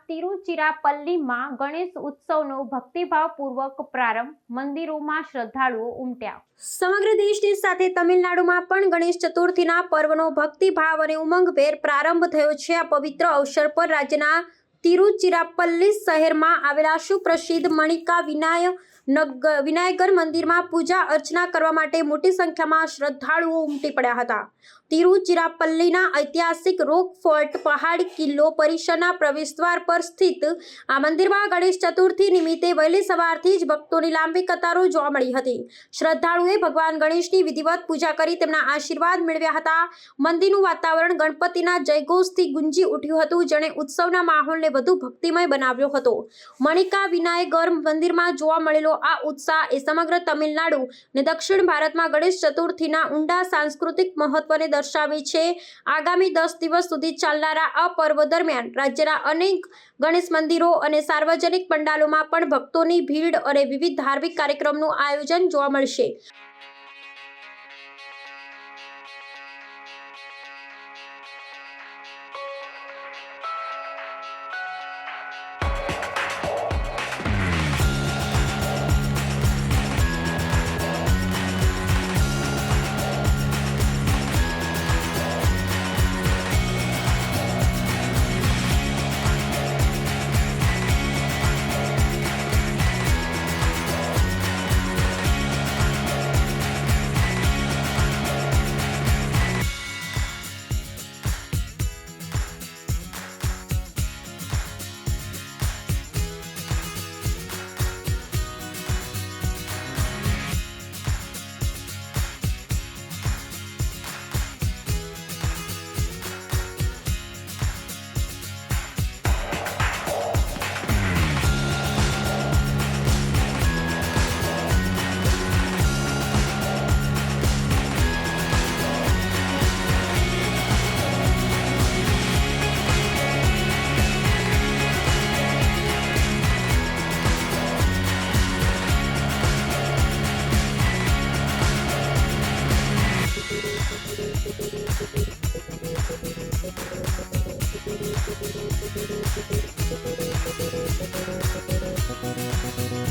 તિરુચિરાપલ્લીમાં ગણેશ ઉત્સવનો ભક્તિભાવપૂર્વક પ્રારંભ, મંદિરોમાં શ્રદ્ધાળુઓ ઉમટ્યા. સમગ્ર દેશની સાથે તમિલનાડુમાં પણ ગણેશ ચતુર્થીના પર્વનો ભક્તિભાવ અને ઉમંગભેર પ્રારંભ થયો છે. આ પવિત્ર અવસર પર રાજ્યના તિરુચિરાપલ્લી શહેરમાં આવેલા સુપ્રસિદ્ધ મણિકા વિનાયગર મંદિરમાં પૂજા અર્ચના કરવા માટે મોટી સંખ્યામાં શ્રદ્ધાળુઓ ઉમટી પડ્યા હતા. તિરુચિરાપલ્લીના ઐતિહાસિક રોક ફોર્ટ પહાડી કિલ્લો પરિસરના પ્રવેશદ્વાર પર સ્થિત આ મંદિરમાં ગણેશ ચતુર્થી નિમિત્તે વહેલી સવારથી જ ભક્તોની લાંબી કતારો જોવા મળી હતી. શ્રદ્ધાળુઓએ ભગવાન ગણેશની વિધિવત પૂજા કરી તેમના આશીર્વાદ મેળવ્યા હતા. મંદિરનું વાતાવરણ ગણપતિના જયઘોષથી ગુંજી ઉઠ્યું હતું, જેણે ઉત્સવના માહોલને વધુ ભક્તિમય બનાવ્યો હતો. મણિકા વિનાયગર મંદિરમાં જોવા મળેલો આ ઉત્સાહ એ સમગ્ર તમિલનાડુ અને દક્ષિણ ભારતમાં ગણેશ ચતુર્થીના ઊંડા સાંસ્કૃતિક મહત્વને દર્શાવે છે. આગામી 10 દિવસ સુધી ચાલનારા આ પર્વ દરમિયાન રાજ્યના અનેક ગણેશ મંદિરો અને સાર્વજનિક પંડાલોમાં પણ ભક્તોની ભીડ અને વિવિધ ધાર્મિક કાર્યક્રમનું આયોજન જોવા મળશે.